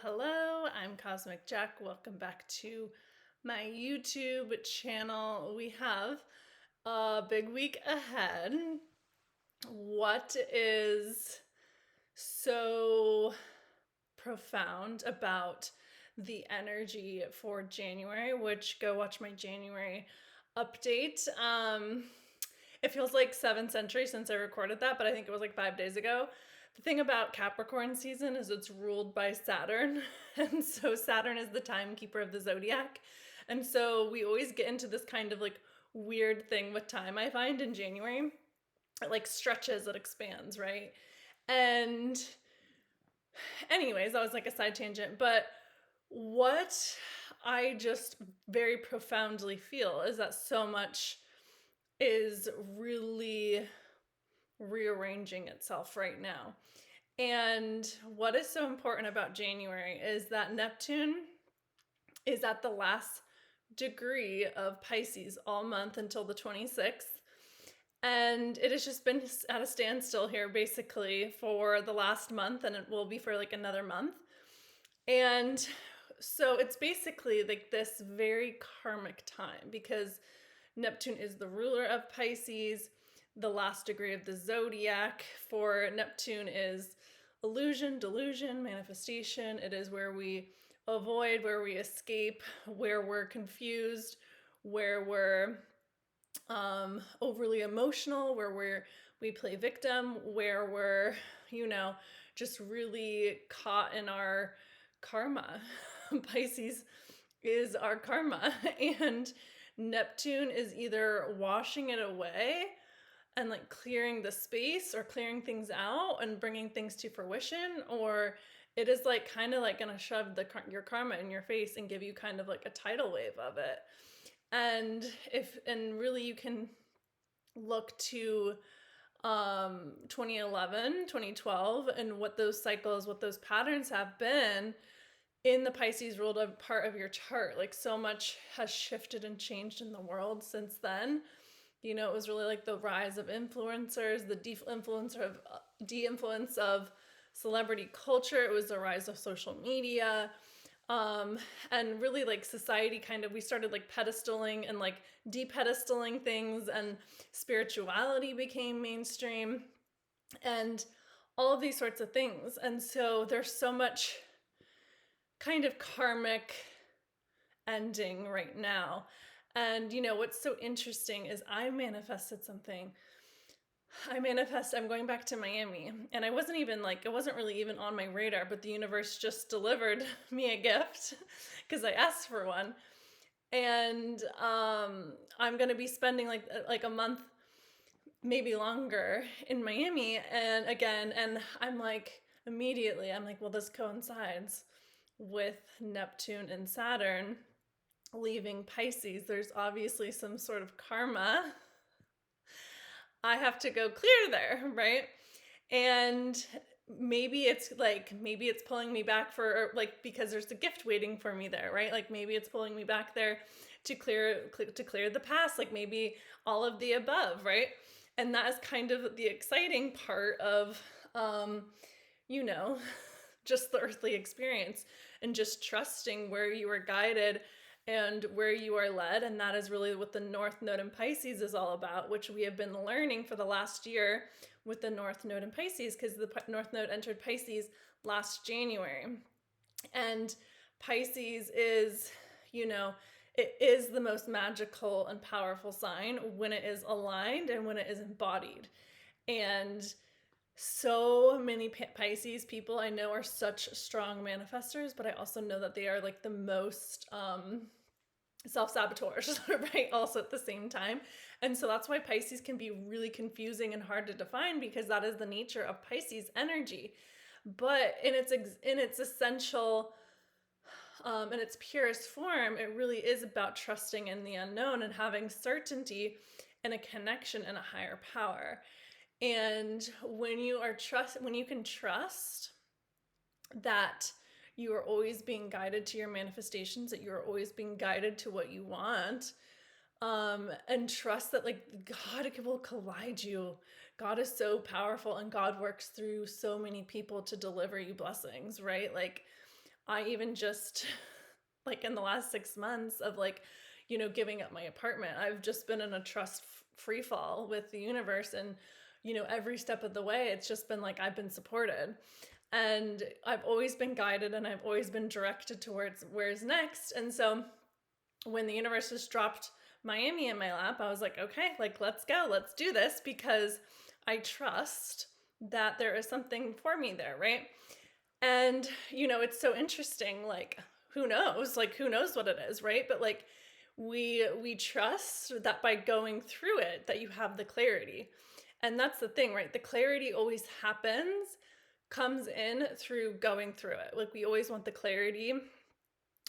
Hello, I'm Cosmic Jack. Welcome back to my YouTube channel. We have a big week ahead. What is so profound about the energy for January, which go watch my January update. It feels like 7th century since I recorded that, but I think it was like 5 days ago. The thing about Capricorn season is it's ruled by Saturn. And so Saturn is the timekeeper of the zodiac. And so we always get into this kind of like weird thing with time, I find, in January. It like stretches, it expands, right? And anyways, that was like a side tangent. But what I just very profoundly feel is that so much is really rearranging itself right now. And what is so important about January is that Neptune is at the last degree of Pisces all month until the 26th. And it has just been at a standstill here basically for the last month, and it will be for like another month. And so it's basically like this very karmic time because Neptune is the ruler of Pisces. The last degree of the zodiac for Neptune is illusion, delusion, manifestation. It is where we avoid, where we escape, where we're confused, where we're overly emotional, where we play victim, where we're, just really caught in our karma. Pisces is our karma, and Neptune is either washing it away and like clearing the space or clearing things out and bringing things to fruition, or it is like kind of like gonna shove your karma in your face and give you kind of like a tidal wave of it. And really you can look to 2011, 2012, and what those cycles, what those patterns have been in the Pisces ruled part of your chart. Like so much has shifted and changed in the world since then. It was really like the rise of influencers, the de-influence of celebrity culture. It was the rise of social media. And really like society we started like pedestaling and like de-pedestaling things, and spirituality became mainstream and all of these sorts of things. And so there's so much kind of karmic ending right now. And what's so interesting is I manifested something. I'm going back to Miami, and it wasn't really even on my radar, but the universe just delivered me a gift because I asked for one. And I'm going to be spending like a month, maybe longer, in Miami. And I'm like, immediately, I'm like, well, this coincides with Neptune and Saturn leaving Pisces. There's obviously some sort of karma I have to go clear there, right? And maybe it's pulling me back for like, because there's a gift waiting for me there, right? Like maybe it's pulling me back there to clear the past, like maybe all of the above, right? And that is kind of the exciting part of just the earthly experience, and just trusting where you are guided and where you are led. And that is really what the North Node in Pisces is all about, which we have been learning for the last year with the North Node in Pisces, because the North Node entered Pisces last January. And Pisces is, it is the most magical and powerful sign when it is aligned and when it is embodied. And so many Pisces people I know are such strong manifestors, but I also know that they are like the most self-saboteurs, right? Also at the same time. And so that's why Pisces can be really confusing and hard to define, because that is the nature of Pisces energy. But in its essential, in its purest form, it really is about trusting in the unknown and having certainty and a connection and a higher power. And when you can trust that you are always being guided to your manifestations, that you are always being guided to what you want, and trust that like God will collide you. God is so powerful, and God works through so many people to deliver you blessings, right? Like I even just like in the last 6 months of like, giving up my apartment, I've just been in a trust free fall with the universe. And, every step of the way, it's just been like I've been supported. And I've always been guided and I've always been directed towards where's next. And so when the universe just dropped Miami in my lap, I was like, okay, like, let's go, let's do this, because I trust that there is something for me there, right? And, it's so interesting, like, who knows? Like, who knows what it is, right? But like, we trust that by going through it, that you have the clarity. And that's the thing, right? The clarity always comes in through going through it. Like, we always want the clarity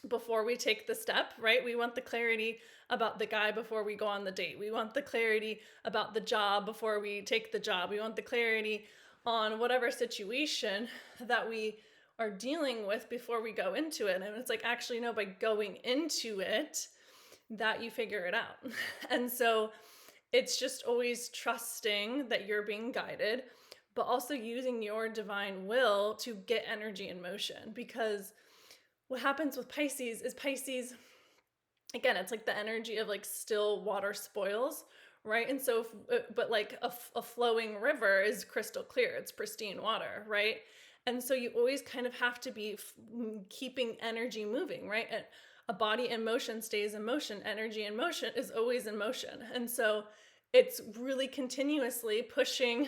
before we take the step, right? We want the clarity about the guy before we go on the date. We want the clarity about the job before we take the job. We want the clarity on whatever situation that we are dealing with before we go into it. And it's like, actually, no, by going into it, that you figure it out. And so it's just always trusting that you're being guided, but also using your divine will to get energy in motion. Because what happens with Pisces is again, it's like the energy of like still water spoils, right? And so, but like a flowing river is crystal clear, it's pristine water, right? And so you always kind of have to be keeping energy moving, right? And a body in motion stays in motion. Energy in motion is always in motion. And so it's really continuously pushing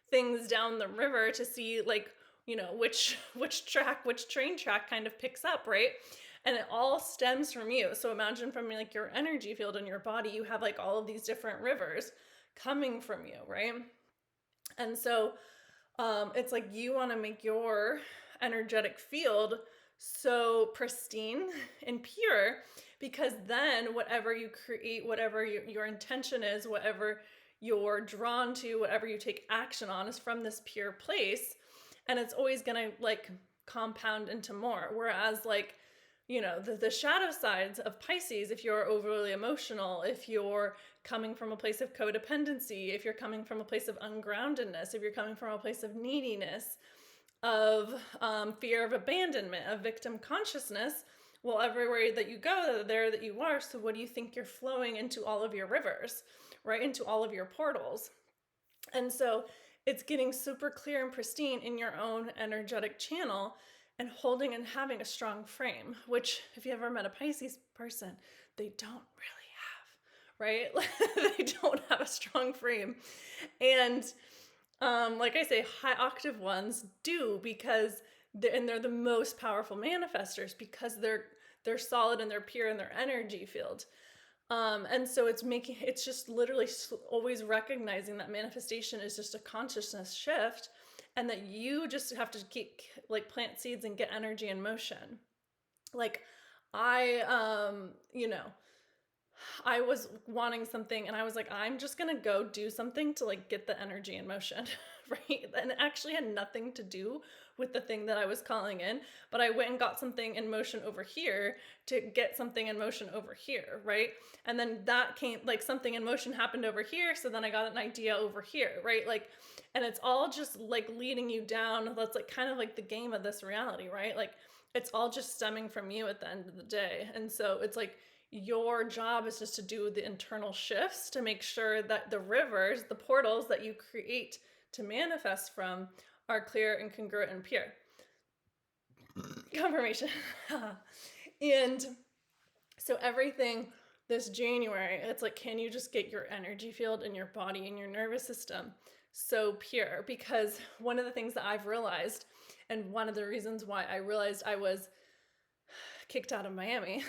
things down the river to see like, which train track kind of picks up, right? And it all stems from you. So imagine from like your energy field in your body, you have like all of these different rivers coming from you, right? And so it's like you want to make your energetic field so pristine and pure, because then whatever you create, whatever your intention is, whatever you're drawn to, whatever you take action on is from this pure place. And it's always going to like compound into more. Whereas like, the shadow sides of Pisces, if you're overly emotional, if you're coming from a place of codependency, if you're coming from a place of ungroundedness, if you're coming from a place of neediness, of fear of abandonment, of victim consciousness, well, everywhere that you go, there that you are. So what do you think you're flowing into all of your rivers, right? Into all of your portals. And so it's getting super clear and pristine in your own energetic channel and holding and having a strong frame, which if you ever met a Pisces person, they don't really have, right? They don't have a strong frame. And like I say, high octave ones do, because they're the most powerful manifestors, because they're solid and they're pure in their energy field. And so it's just literally always recognizing that manifestation is just a consciousness shift, and that you just have to keep like plant seeds and get energy in motion. Like I was wanting something and I was like, I'm just going to go do something to like get the energy in motion, right? And it actually had nothing to do with the thing that I was calling in, but I went and got something in motion over here to get something in motion over here, right? And then that came, like something in motion happened over here, so then I got an idea over here, right? Like, and it's all just like leading you down. That's like kind of like the game of this reality, right? Like it's all just stemming from you at the end of the day. And so it's like your job is just to do the internal shifts to make sure that the rivers, the portals that you create to manifest from, are clear and congruent and pure. Confirmation. And so everything this January, it's like, can you just get your energy field in your body and your nervous system so pure? Because one of the things that I've realized, and one of the reasons why I realized I was kicked out of Miami,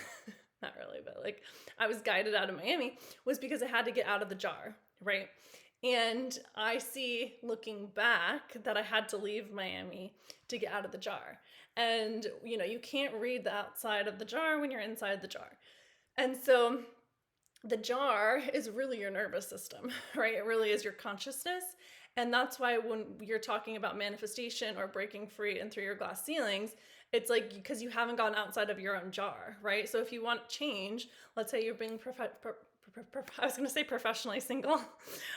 not really, but like I was guided out of Miami, was because I had to get out of the jar, right? And I see looking back that I had to leave Miami to get out of the jar. And, you can't read the outside of the jar when you're inside the jar. And so the jar is really your nervous system, right? It really is your consciousness. And that's why when you're talking about manifestation or breaking free and through your glass ceilings, it's like, because you haven't gone outside of your own jar, right? So if you want change, let's say you're being I was going to say professionally single,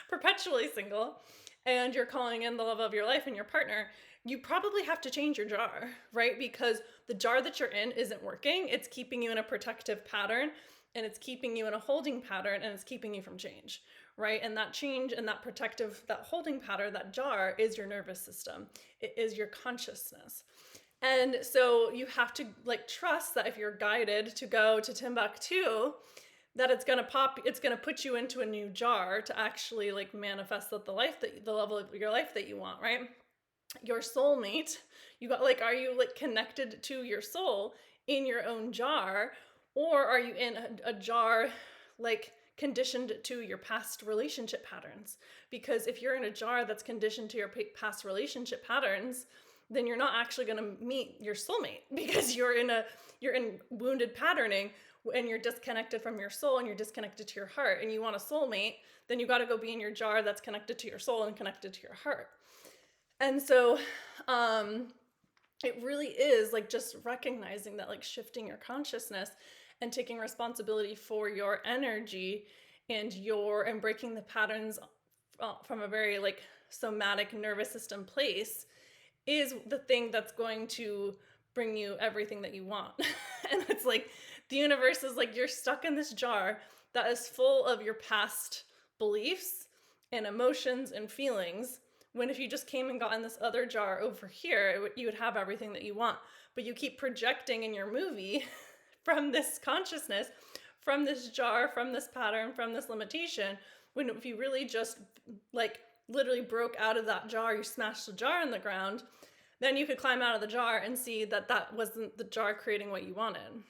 perpetually single, and you're calling in the love of your life and your partner, you probably have to change your jar, right? Because the jar that you're in isn't working. It's keeping you in a protective pattern, and it's keeping you in a holding pattern, and it's keeping you from change, right? And that change and that protective, that holding pattern, that jar is your nervous system. It is your consciousness. And so you have to like trust that if you're guided to go to Timbuktu, that it's gonna put you into a new jar to actually like manifest the level of your life that you want, right? Your soulmate, are you like connected to your soul in your own jar, or are you in a jar like conditioned to your past relationship patterns? Because if you're in a jar that's conditioned to your past relationship patterns, then you're not actually going to meet your soulmate, because you're in wounded patterning, and you're disconnected from your soul, and you're disconnected to your heart, and you want a soulmate, then you got to go be in your jar that's connected to your soul and connected to your heart. And so it really is like just recognizing that, like shifting your consciousness and taking responsibility for your energy and breaking the patterns from a very like somatic nervous system place is the thing that's going to bring you everything that you want. And it's like the universe is like, you're stuck in this jar that is full of your past beliefs and emotions and feelings, when if you just came and got in this other jar over here, you would have everything that you want. But you keep projecting in your movie from this consciousness, from this jar, from this pattern, from this limitation, when if you really just like literally broke out of that jar, you smashed the jar in the ground, then you could climb out of the jar and see that that wasn't the jar creating what you wanted.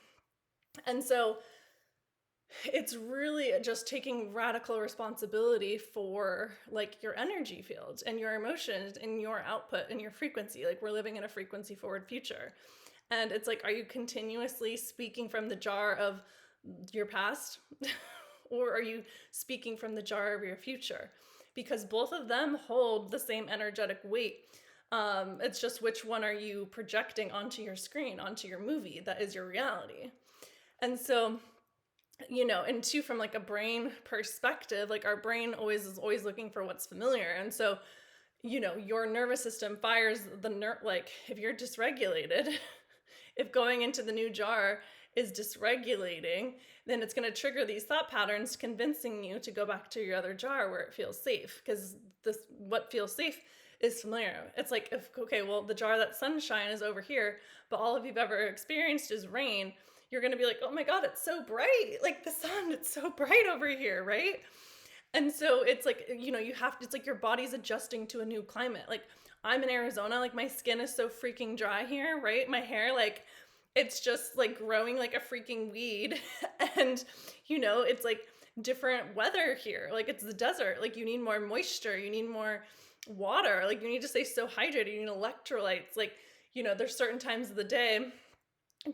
And so it's really just taking radical responsibility for like your energy fields and your emotions and your output and your frequency. Like we're living in a frequency forward future. And it's like, are you continuously speaking from the jar of your past or are you speaking from the jar of your future? Because both of them hold the same energetic weight. It's just which one are you projecting onto your screen, onto your movie that is your reality. And so, you know, and two, from like a brain perspective, like our brain is always looking for what's familiar. And so, you know, your nervous system fires like if you're dysregulated, if going into the new jar is dysregulating, then it's going to trigger these thought patterns convincing you to go back to your other jar where it feels safe, because what feels safe is familiar. It's like, okay, well, the jar that sunshine is over here, but all of you've ever experienced is rain. You're going to be like, oh my God, it's so bright. Like the sun, it's so bright over here, right? And so it's like, you know, it's like your body's adjusting to a new climate. Like I'm in Arizona, like my skin is so freaking dry here, right? My hair, like it's just like growing like a freaking weed. And, you know, it's like different weather here. Like it's the desert. Like you need more moisture. You need more water. Like you need to stay so hydrated. You need electrolytes. Like, you know, there's certain times of the day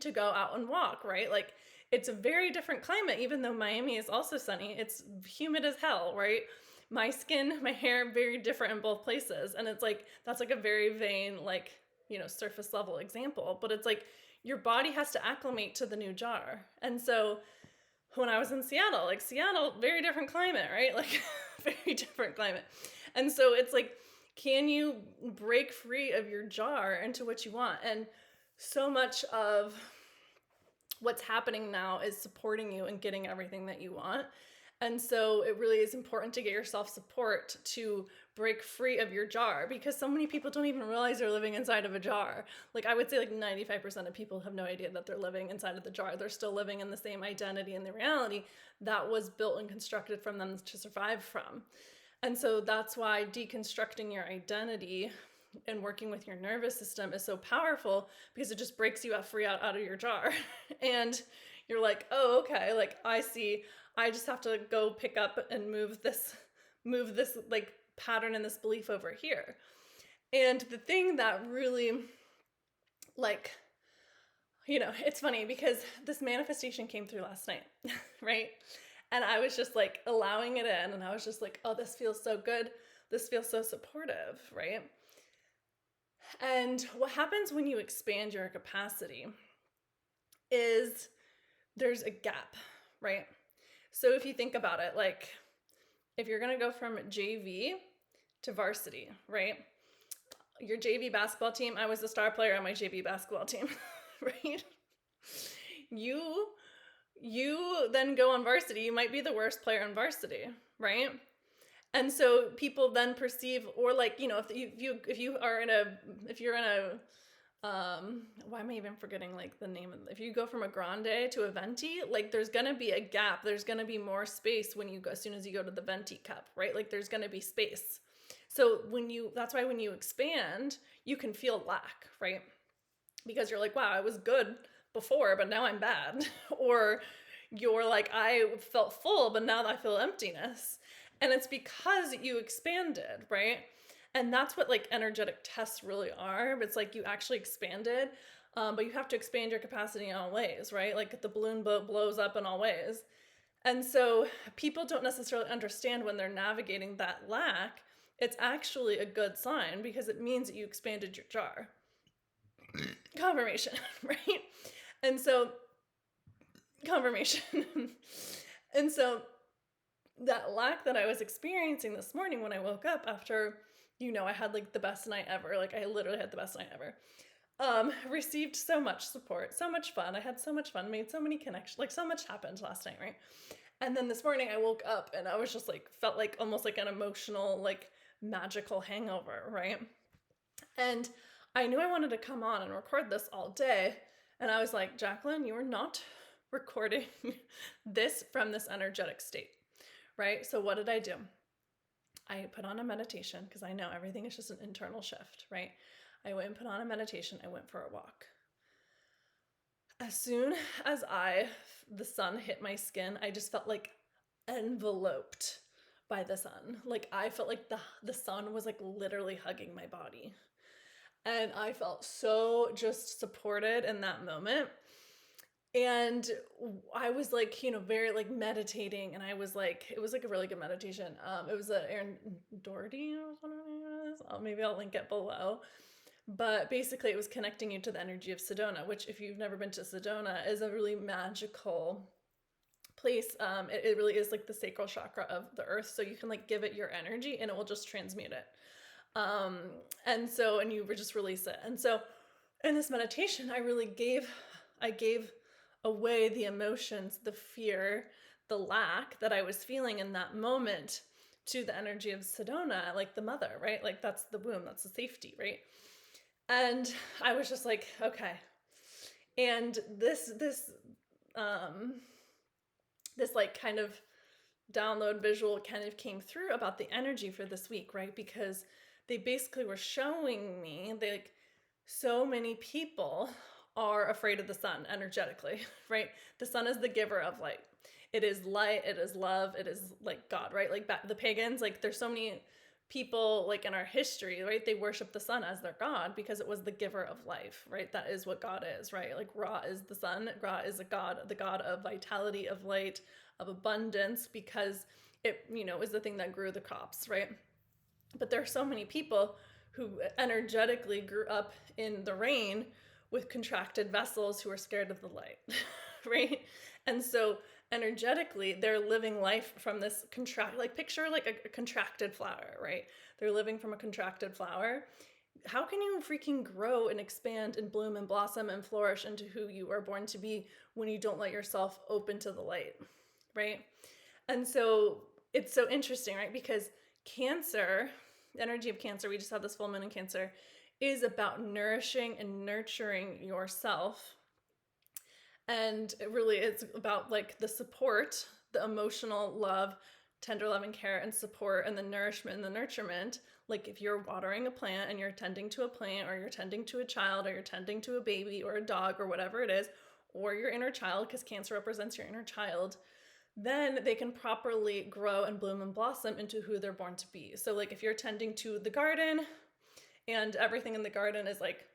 to go out and walk, right? Like it's a very different climate, even though Miami is also sunny. It's humid as hell, right? My skin, my hair, very different in both places. And it's like, that's like a very vain, like, you know, surface level example, but it's like your body has to acclimate to the new jar. And so when I was in Seattle, like Seattle, very different climate, right? Like very different climate. And so it's like, can you break free of your jar into what you want? And so much of what's happening now is supporting you and getting everything that you want. And so it really is important to get yourself support to break free of your jar, because so many people don't even realize they're living inside of a jar. Like I would say like 95% of people have no idea that they're living inside of the jar. They're still living in the same identity and the reality that was built and constructed from them to survive from. And so that's why deconstructing your identity and working with your nervous system is so powerful, because it just breaks you free out of your jar. And you're like, oh, okay, like I see, I just have to go pick up and move this like pattern and this belief over here. And the thing that really, like, you know, it's funny because this manifestation came through last night, right? And I was just like allowing it in, and I was just like, oh, this feels so good. This feels so supportive, right? And what happens when you expand your capacity is there's a gap, right? So if you think about it, like if you're going to go from JV to varsity, right? Your JV basketball team, I was the star player on my JV basketball team, right? You then go on varsity, you might be the worst player on varsity, right? And so people then perceive, or like, you know, if you're in a why am I even forgetting like the name of if you go from a grande to a venti, like there's gonna be a gap, there's gonna be more space when you go, as soon as you go to the venti cup, right? Like there's gonna be space. So that's why when you expand, you can feel lack, right? Because you're like, wow, I was good before, but now I'm bad. Or you're like, I felt full, but now I feel emptiness. And it's because you expanded, right? And that's what like energetic tests really are. It's like you actually expanded, but you have to expand your capacity in all ways, right? Like the balloon boat blows up in all ways. And so people don't necessarily understand when they're navigating that lack. It's actually a good sign because it means that you expanded your jar. Confirmation, right? And so, confirmation. And so, that lack that I was experiencing this morning when I woke up after, you know, I had like the best night ever. Like I literally had the best night ever. Received so much support, so much fun. I had so much fun, made so many connections, like so much happened last night, right? And then this morning I woke up and I was just like, felt like almost like an emotional, like magical hangover, right? And I knew I wanted to come on and record this all day. And I was like, Jacqueline, you are not recording this from this energetic state, right? So what did I do? I put on a meditation because I know everything is just an internal shift, right? I went and put on a meditation. I went for a walk. As soon as the sun hit my skin, I just felt like enveloped by the sun. Like I felt like the sun was like literally hugging my body. And I felt so just supported in that moment. And I was like, you know, very like meditating. And I was like, it was like a really good meditation. It was Aaron Doherty or something. Maybe I'll link it below. But basically it was connecting you to the energy of Sedona, which if you've never been to Sedona is a really magical place. It really is like the sacral chakra of the earth. So you can like give it your energy and it will just transmute it. And you just release it. And so in this meditation, I gave away the emotions, the fear, the lack that I was feeling in that moment to the energy of Sedona, like the mother, right? Like that's the womb, that's the safety, right? And I was just like, okay. And this like kind of download visual kind of came through about the energy for this week, right? Because they basically were showing me like so many people are afraid of the sun energetically, right? The sun is the giver of light. It is light, it is love, it is like God, right? Like the pagans, like there's so many people like in our history, right? They worship the sun as their God because it was the giver of life, right? That is what God is, right? Like Ra is the sun, Ra is a God, the God of vitality, of light, of abundance, because it, you know, is the thing that grew the crops, right? But there are so many people who energetically grew up in the rain with contracted vessels who are scared of the light, right? And so energetically, they're living life from this picture like a contracted flower, right? They're living from a contracted flower. How can you freaking grow and expand and bloom and blossom and flourish into who you are born to be when you don't let yourself open to the light, right? And so it's so interesting, right? Because Cancer, the energy of Cancer, we just had this full moon in Cancer, is about nourishing and nurturing yourself. And it really is about like the support, the emotional love, tender love and care and support and the nourishment and the nurturement. Like if you're watering a plant and you're tending to a plant or you're tending to a child or you're tending to a baby or a dog or whatever it is, or your inner child, because Cancer represents your inner child, then they can properly grow and bloom and blossom into who they're born to be. So like if you're tending to the garden and everything in the garden is like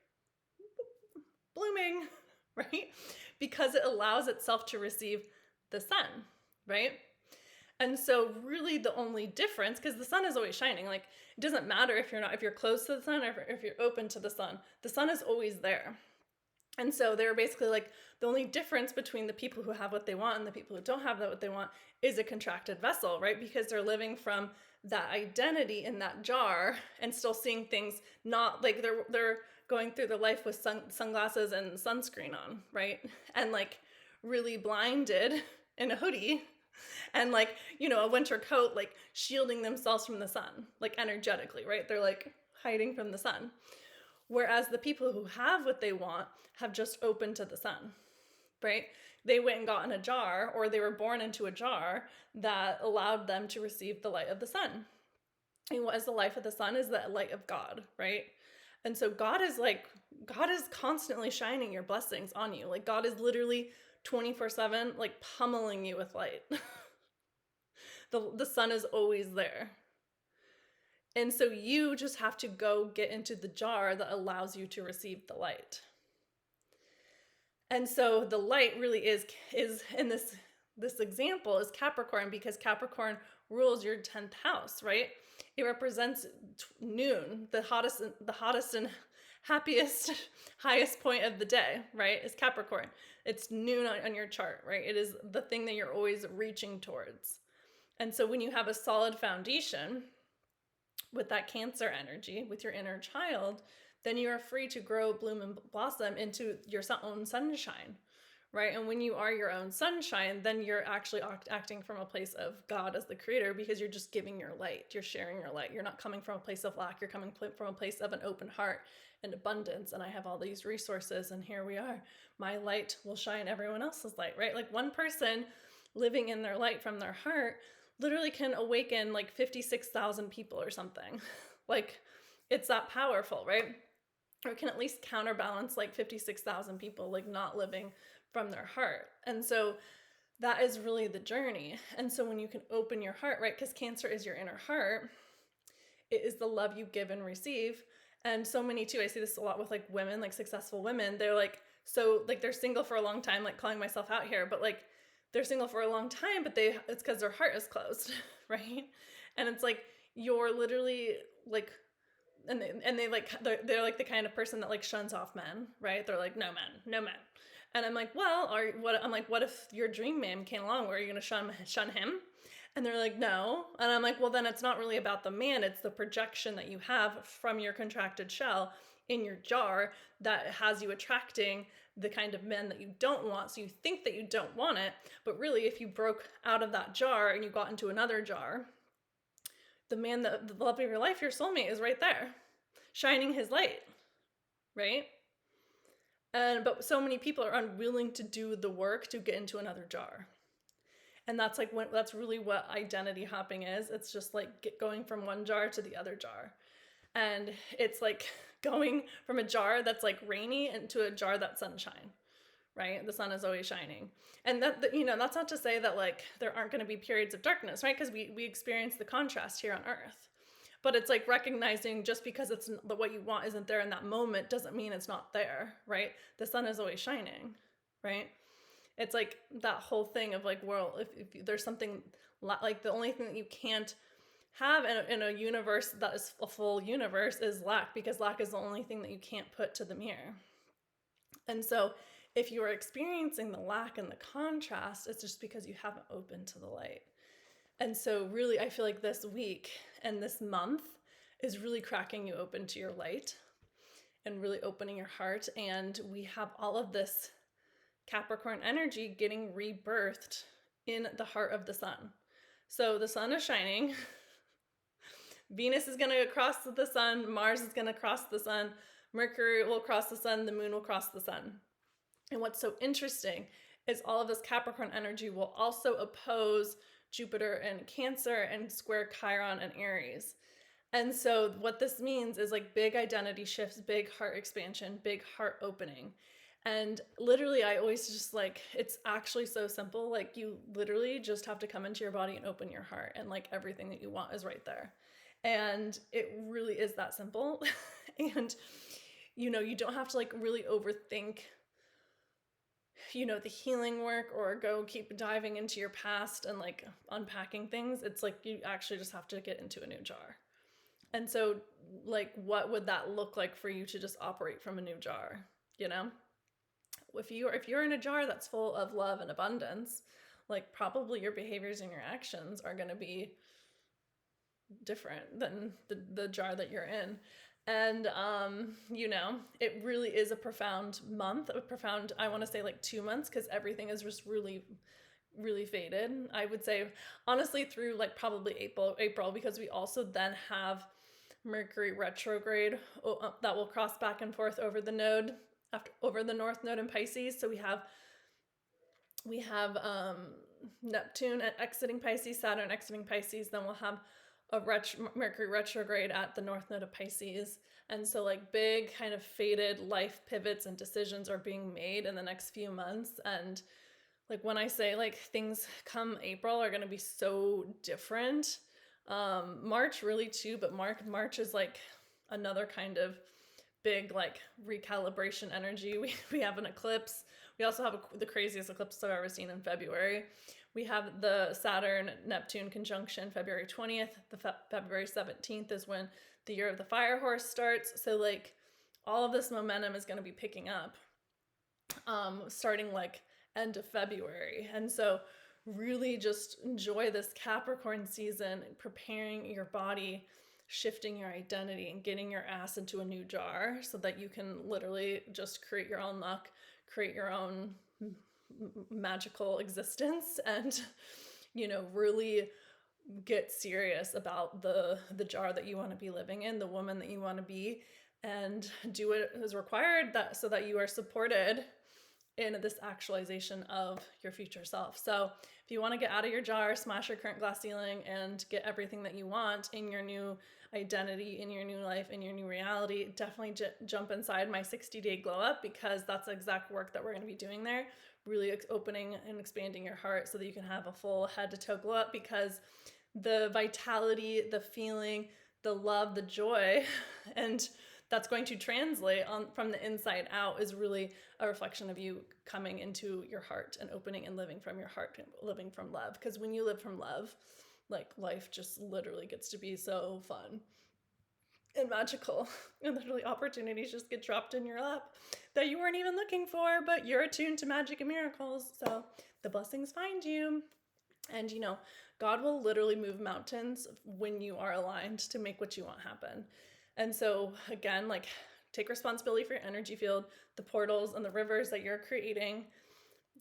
blooming, right? Because it allows itself to receive the sun, right? And so really the only difference, because the sun is always shining, like it doesn't matter if you're close to the sun or if you're open to the sun is always there. And so they're basically like, the only difference between the people who have what they want and the people who don't have what they want is a contracted vessel, right? Because they're living from that identity in that jar and still seeing things, not like they're going through their life with sunglasses and sunscreen on, right? And like really blinded in a hoodie and like, you know, a winter coat, like shielding themselves from the sun, like energetically, right? They're like hiding from the sun. Whereas the people who have what they want have just opened to the sun, right? They went and got in a jar, or they were born into a jar that allowed them to receive the light of the sun. And what is the life of the sun? Is the light of God, right? And so God is constantly shining your blessings on you. Like God is literally 24/7, like pummeling you with light. The sun is always there. And so you just have to go get into the jar that allows you to receive the light. And so the light really is in this example is Capricorn, because Capricorn rules your 10th house, right? It represents noon, the hottest and happiest, highest point of the day, right? Is Capricorn. It's noon on your chart, right? It is the thing that you're always reaching towards. And so when you have a solid foundation with that Cancer energy, with your inner child, then you are free to grow, bloom, and blossom into your own sunshine, right? And when you are your own sunshine, then you're actually acting from a place of God as the creator, because you're just giving your light. You're sharing your light. You're not coming from a place of lack. You're coming from a place of an open heart and abundance. And I have all these resources, and here we are. My light will shine everyone else's light, right? Like one person living in their light from their heart literally can awaken like 56,000 people or something. Like it's that powerful, right? Or can at least counterbalance like 56,000 people like not living from their heart. And so that is really the journey. And so when you can open your heart, right? Because Cancer is your inner heart. It is the love you give and receive. And so many too, I see this a lot with like women, like successful women. They're like, so like they're single for a long time, like calling myself out here, but like they're single for a long time, but it's because their heart is closed, right? And it's like, you're literally like, and they like, they're like the kind of person that like shuns off men, right? They're like, no man. And I'm like, well, what if your dream man came along? Were you going to shun him? And they're like, no. And I'm like, well, then it's not really about the man. It's the projection that you have from your contracted shell in your jar that has you attracting the kind of men that you don't want. So you think that you don't want it, but really if you broke out of that jar and you got into another jar, the man, the love of your life, your soulmate, is right there, shining his light, right? But so many people are unwilling to do the work to get into another jar. And that's like that's really what identity hopping is. It's just like going from one jar to the other jar. And it's like going from a jar that's like rainy into a jar that's sunshine, right? The sun is always shining. And that, you know, that's not to say that like there aren't going to be periods of darkness, right? Because we experience the contrast here on Earth. But it's like recognizing just because it's what you want isn't there in that moment doesn't mean it's not there, right? The sun is always shining, right? It's like that whole thing of like, well, if there's something like the only thing that you can't have in a universe that is a full universe is lack, because lack is the only thing that you can't put to the mirror. And so if you are experiencing the lack and the contrast, it's just because you haven't opened to the light. And so really, I feel like this week and this month is really cracking you open to your light and really opening your heart. And we have all of this Capricorn energy getting rebirthed in the heart of the sun. So the sun is shining. Venus is going to cross the sun. Mars is going to cross the sun. Mercury will cross the sun. The moon will cross the sun. And what's so interesting is all of this Capricorn energy will also oppose Jupiter and Cancer and square Chiron and Aries. And so what this means is like big identity shifts, big heart expansion, big heart opening. And literally, I always just like, it's actually so simple. Like you literally just have to come into your body and open your heart, and like everything that you want is right there. And it really is that simple. And, you know, you don't have to like really overthink, you know, the healing work or go keep diving into your past and like unpacking things. It's like you actually just have to get into a new jar. And so like, what would that look like for you to just operate from a new jar, you know? if you're in a jar that's full of love and abundance, like probably your behaviors and your actions are going to be different than the jar that you're in. And it really is a profound month, a profound, I want to say like 2 months, because everything is just really really faded. I would say honestly through like probably April, because we also then have Mercury retrograde that will cross back and forth over the node, over the North Node in Pisces. So we have Neptune exiting Pisces, Saturn exiting Pisces. Then we'll have a Mercury retrograde at the North Node of Pisces. And so like big kind of faded life pivots and decisions are being made in the next few months. And like when I say like things come April are going to be so different. March really too, but March is like another kind of big like recalibration energy. We have an eclipse. We also have the craziest eclipse I've ever seen in February. We have the Saturn-Neptune conjunction February 20th. February 17th is when the year of the fire horse starts. So like all of this momentum is going to be picking up starting like end of February. And so really just enjoy this Capricorn season, preparing your body, shifting your identity, and getting your ass into a new jar so that you can literally just create your own luck, create your own magical existence, and really get serious about the jar that you want to be living in, the woman that you want to be, and do what is required so that you are supported in this actualization of your future self. So if you want to get out of your jar, smash your current glass ceiling, and get everything that you want in your new identity, in your new life, in your new reality, definitely jump inside my 60-day glow up, because that's the exact work that we're going to be doing there. Really opening and expanding your heart so that you can have a full head to toe glow up, because the vitality, the feeling, the love, the joy, and that's going to translate on from the inside out is really a reflection of you coming into your heart and opening and living from your heart and living from love. Because when you live from love, like life just literally gets to be so fun and magical, and literally opportunities just get dropped in your lap that you weren't even looking for, but you're attuned to magic and miracles, so the blessings find you. And God will literally move mountains when you are aligned to make what you want happen. And so again, like take responsibility for your energy field, the portals and the rivers that you're creating.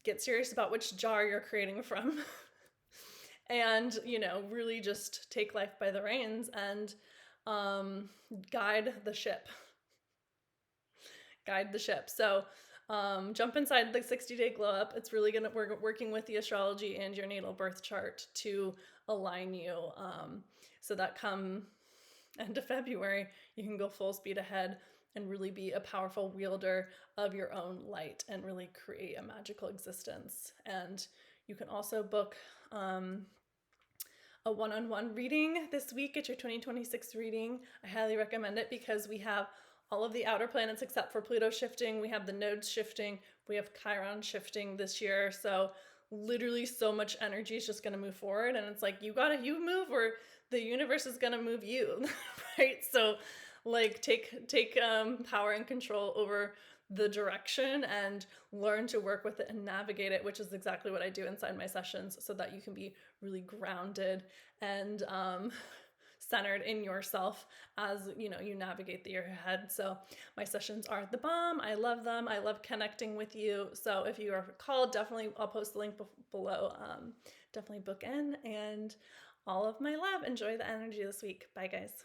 Get serious about which jar you're creating from. And really just take life by the reins and guide the ship. So jump inside the 60-day glow up. It's really we're working with the astrology and your natal birth chart to align you, so that come end of February, you can go full speed ahead and really be a powerful wielder of your own light and really create a magical existence. And you can also book a one-on-one reading this week. Get your 2026 reading. I highly recommend it because we have all of the outer planets except for Pluto shifting. We have the nodes shifting. We have Chiron shifting this year. So literally so much energy is just going to move forward. And it's like, you move, or the universe is going to move you, right? So like take power and control over the direction and learn to work with it and navigate it, which is exactly what I do inside my sessions, so that you can be really grounded and centered in yourself as you navigate the year ahead. So my sessions are the bomb. I love them. I love connecting with you. So if you are called, definitely, I'll post the link below. Definitely book in, and all of my love. Enjoy the energy this week. Bye guys.